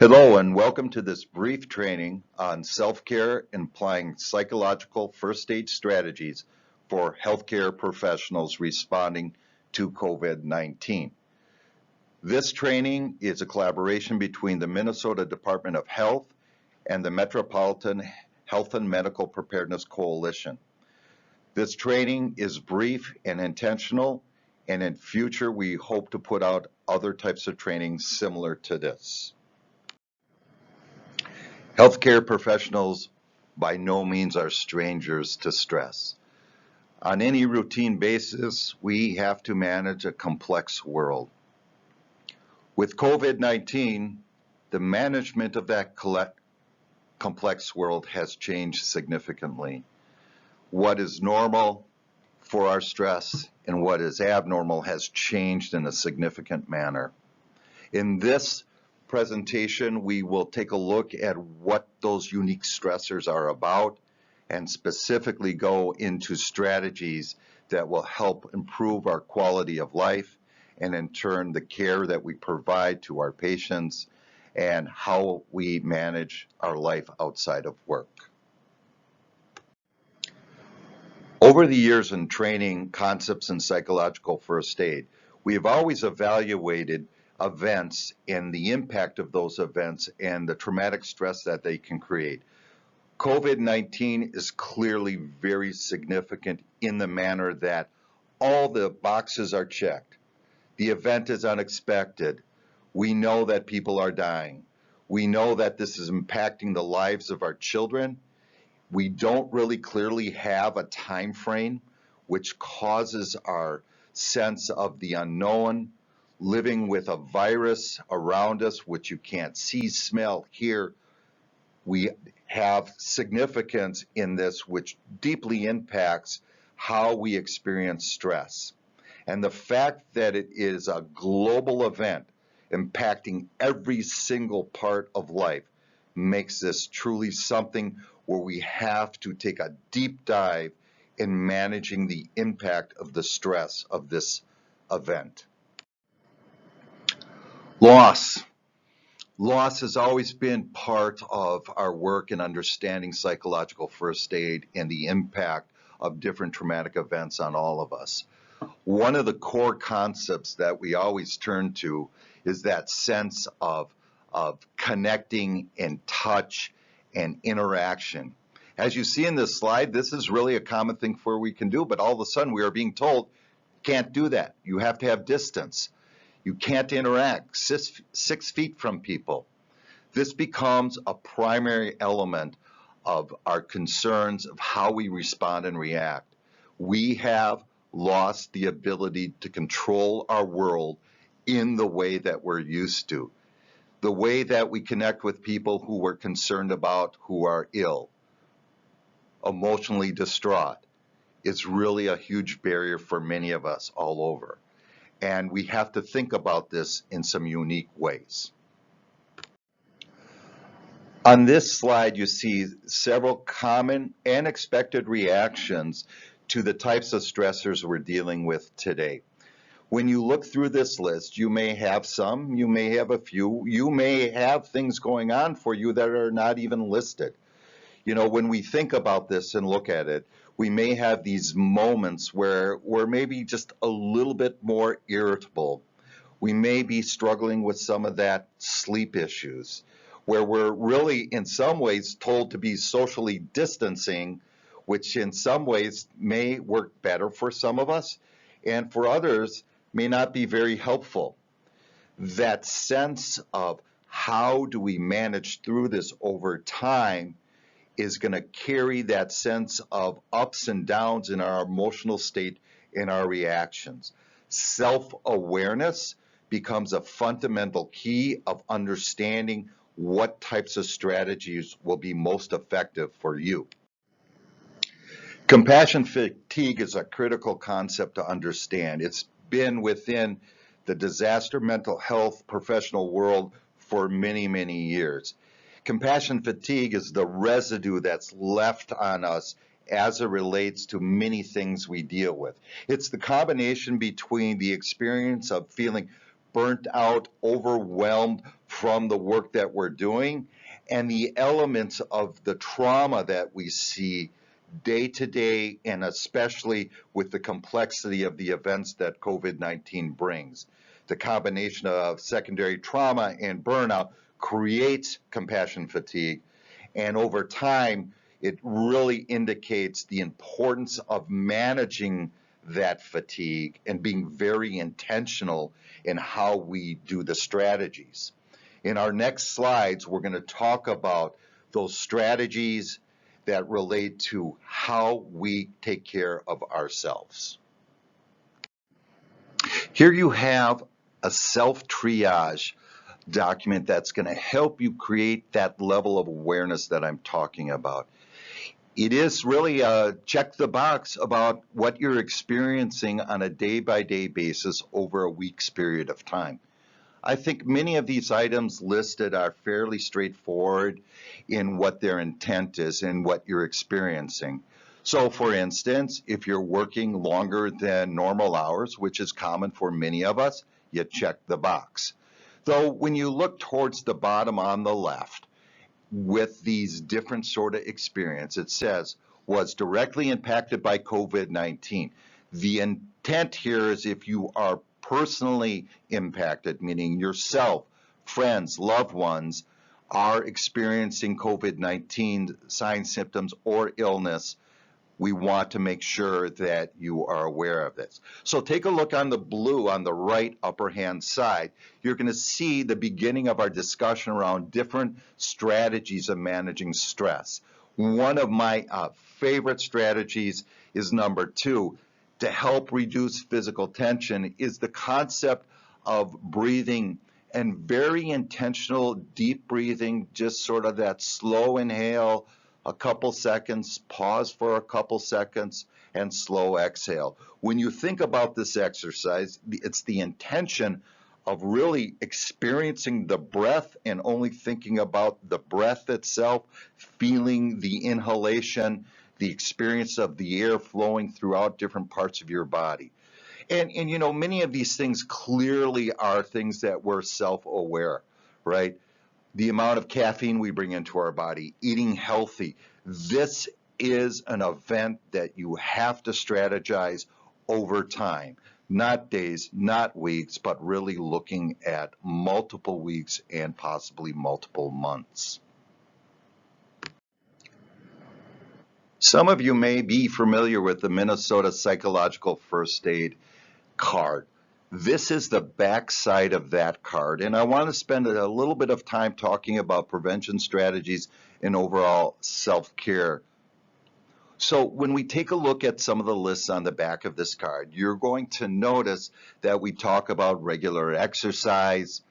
Hello and welcome to this brief training on self-care and applying psychological first aid strategies for healthcare professionals responding to COVID-19. This training is a collaboration between the Minnesota Department of Health and the Metropolitan Health and Medical Preparedness Coalition. This training is brief and intentional, and in future we hope to put out other types of training similar to this. Healthcare professionals by no means are strangers to stress. On any routine basis, we have to manage a complex world. With COVID-19, the management of that complex world has changed significantly. What is normal for our stress and what is abnormal has changed in a significant manner. In this presentation, we will take a look at what those unique stressors are about and specifically go into strategies that will help improve our quality of life and in turn the care that we provide to our patients and how we manage our life outside of work. Over the years in training concepts in psychological first aid, we have always evaluated events and the impact of those events and the traumatic stress that they can create. COVID-19 is clearly very significant in the manner that all the boxes are checked. The event is unexpected. We know that people are dying. We know that this is impacting the lives of our children. We don't really clearly have a time frame, which causes our sense of the unknown, living with a virus around us, which you can't see, smell, hear. We have significance in this, which deeply impacts how we experience stress. And the fact that it is a global event impacting every single part of life makes this truly something where we have to take a deep dive in managing the impact of the stress of this event. Loss. Loss has always been part of our work in understanding psychological first aid and the impact of different traumatic events on all of us. One of the core concepts that we always turn to is that sense of connecting and touch and interaction. As you see in this slide, this is really a common thing for we can do, but all of a sudden we are being told, can't do that. You have to have distance. You can't interact 6 feet from people. This becomes a primary element of our concerns of how we respond and react. We have lost the ability to control our world in the way that we're used to. The way that we connect with people who we're concerned about, who are ill, emotionally distraught, is really a huge barrier for many of us all over. And we have to think about this in some unique ways. On this slide, you see several common and expected reactions to the types of stressors we're dealing with today. When you look through this list, you may have some, you may have a few, you may have things going on for you that are not even listed. You know, when we think about this and look at it, we may have these moments where we're maybe just a little bit more irritable. We may be struggling with some of that sleep issues, where we're really in some ways told to be socially distancing, which in some ways may work better for some of us, and for others may not be very helpful. That sense of how do we manage through this over time is going to carry that sense of ups and downs in our emotional state and our reactions. Self-awareness becomes a fundamental key of understanding what types of strategies will be most effective for you. Compassion fatigue is a critical concept to understand. It's been within the disaster mental health professional world for many, many years. Compassion fatigue is the residue that's left on us as it relates to many things we deal with. It's the combination between the experience of feeling burnt out, overwhelmed, from the work that we're doing and the elements of the trauma that we see day to day, and especially with the complexity of the events that COVID-19 brings. The combination of secondary trauma and burnout creates compassion fatigue, and over time, it really indicates the importance of managing that fatigue and being very intentional in how we do the strategies. In our next slides, we're going to talk about those strategies that relate to how we take care of ourselves. Here you have a self-triage document that's going to help you create that level of awareness that I'm talking about. It is really a check the box about what you're experiencing on a day-by-day basis over a week's period of time. I think many of these items listed are fairly straightforward in what their intent is and what you're experiencing. So for instance, if you're working longer than normal hours, which is common for many of us, you check the box. Though when you look towards the bottom on the left, with these different sort of experience, it says, was directly impacted by COVID-19. The intent here is if you are personally impacted, meaning yourself, friends, loved ones, are experiencing COVID-19 signs, symptoms, or illness, we want to make sure that you are aware of this. So take a look on the blue on the right upper hand side. You're going to see the beginning of our discussion around different strategies of managing stress. One of my favorite strategies is number 2. To help reduce physical tension is the concept of breathing and very intentional deep breathing, just sort of that slow inhale, a couple seconds, pause for a couple seconds, and slow exhale. When you think about this exercise, it's the intention of really experiencing the breath and only thinking about the breath itself, feeling the inhalation, the experience of the air flowing throughout different parts of your body. And you know, many of these things clearly are things that we're self-aware, right? The amount of caffeine we bring into our body, eating healthy. This is an event that you have to strategize over time, not days, not weeks, but really looking at multiple weeks and possibly multiple months. Some of you may be familiar with the Minnesota Psychological First Aid card. This is the back side of that card, and I want to spend a little bit of time talking about prevention strategies and overall self-care. So when we take a look at some of the lists on the back of this card, you're going to notice that we talk about regular exercise.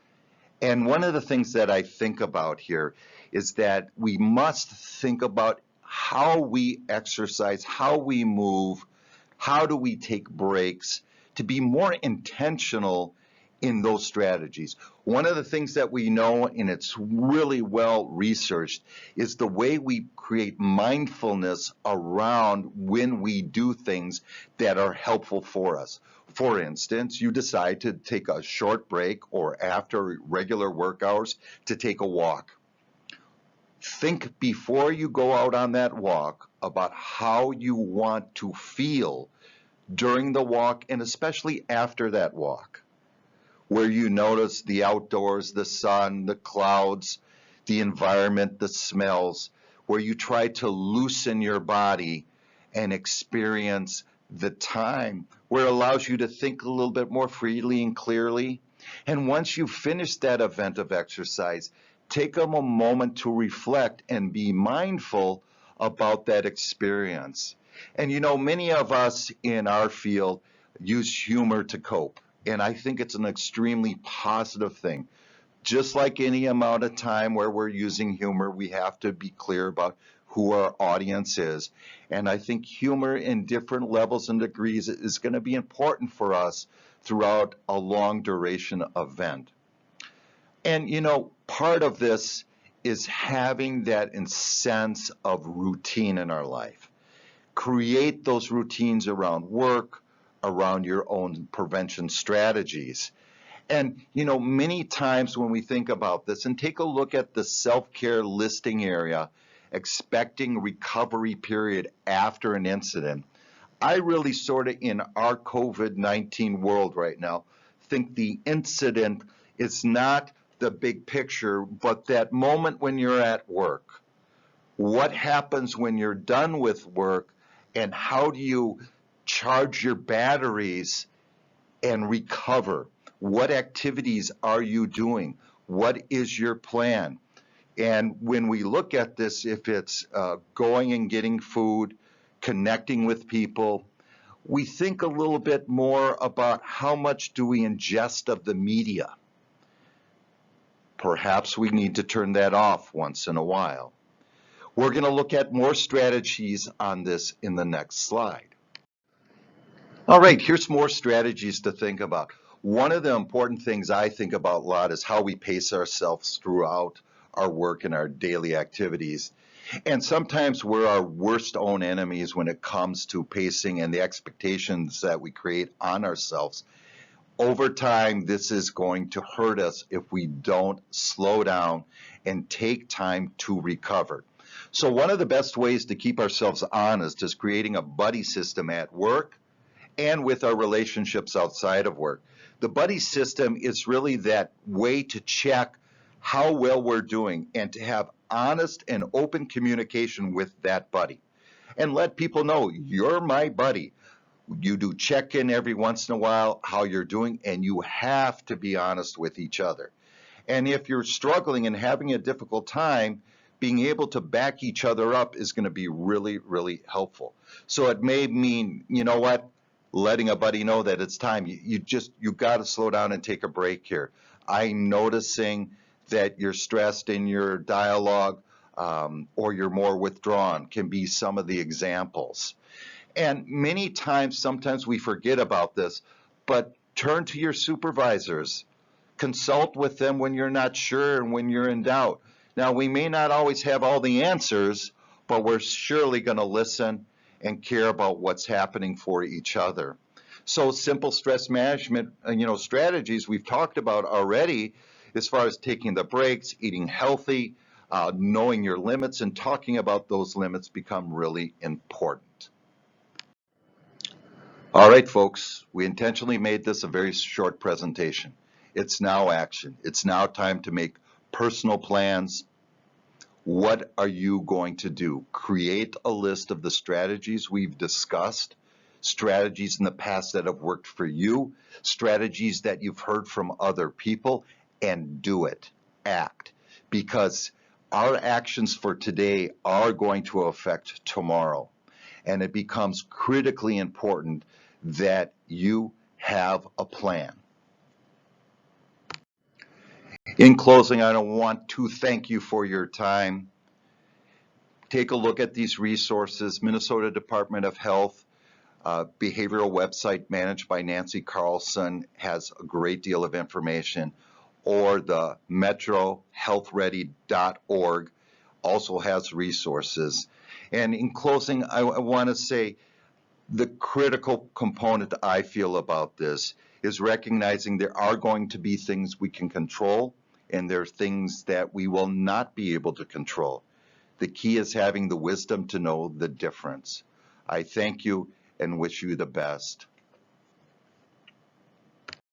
And one of the things that I think about here is that we must think about how we exercise, how we move, how do we take breaks, to be more intentional in those strategies. One of the things that we know, and it's really well researched, is the way we create mindfulness around when we do things that are helpful for us. For instance, you decide to take a short break or after regular work hours to take a walk. Think before you go out on that walk about how you want to feel during the walk and especially after that walk, where you notice the outdoors, the sun, the clouds, the environment, the smells, where you try to loosen your body and experience the time where it allows you to think a little bit more freely and clearly. And once you finish that event of exercise, take a moment to reflect and be mindful about that experience. And you know, many of us in our field use humor to cope, and I think it's an extremely positive thing. Just like any amount of time where we're using humor, we have to be clear about who our audience is. And I think humor in different levels and degrees is going to be important for us throughout a long duration event. And you know, part of this is having that sense of routine in our life. Create those routines around work, around your own prevention strategies. And, you know, many times when we think about this, and take a look at the self-care listing area, expecting recovery period after an incident, I really sort of, in our COVID-19 world right now, think the incident is not the big picture, but that moment when you're at work. What happens when you're done with work, and how do you charge your batteries and recover? What activities are you doing? What is your plan? And when we look at this, if it's going and getting food, connecting with people, we think a little bit more about how much do we ingest of the media. Perhaps we need to turn that off once in a while. We're going to look at more strategies on this in the next slide. All right, here's more strategies to think about. One of the important things I think about a lot is how we pace ourselves throughout our work and our daily activities. And sometimes we're our worst own enemies when it comes to pacing and the expectations that we create on ourselves. Over time, this is going to hurt us if we don't slow down and take time to recover. So one of the best ways to keep ourselves honest is creating a buddy system at work and with our relationships outside of work. The buddy system is really that way to check how well we're doing and to have honest and open communication with that buddy. And let people know, you're my buddy. You do check in every once in a while, how you're doing, and you have to be honest with each other. And if you're struggling and having a difficult time, being able to back each other up is going to be really, really helpful. So it may mean, you know what, letting a buddy know that it's time. You got to slow down and take a break here. I'm noticing that you're stressed in your dialogue, or you're more withdrawn, can be some of the examples. And many times, sometimes we forget about this, but turn to your supervisors. Consult with them when you're not sure and when you're in doubt. Now, we may not always have all the answers, but we're surely going to listen and care about what's happening for each other. So simple stress management, strategies we've talked about already, as far as taking the breaks, eating healthy, knowing your limits, and talking about those limits become really important. All right, folks, we intentionally made this a very short presentation. It's now action. It's now time to make personal plans. What are you going to do? Create a list of the strategies we've discussed, strategies in the past that have worked for you, strategies that you've heard from other people, and do it. Act. Because our actions for today are going to affect tomorrow. And it becomes critically important that you have a plan. In closing, I want to thank you for your time. Take a look at these resources. Minnesota Department of Health behavioral website managed by Nancy Carlson has a great deal of information, or the metrohealthready.org also has resources. And in closing, I want to say the critical component I feel about this is recognizing there are going to be things we can control, and there are things that we will not be able to control. The key is having the wisdom to know the difference. I thank you and wish you the best.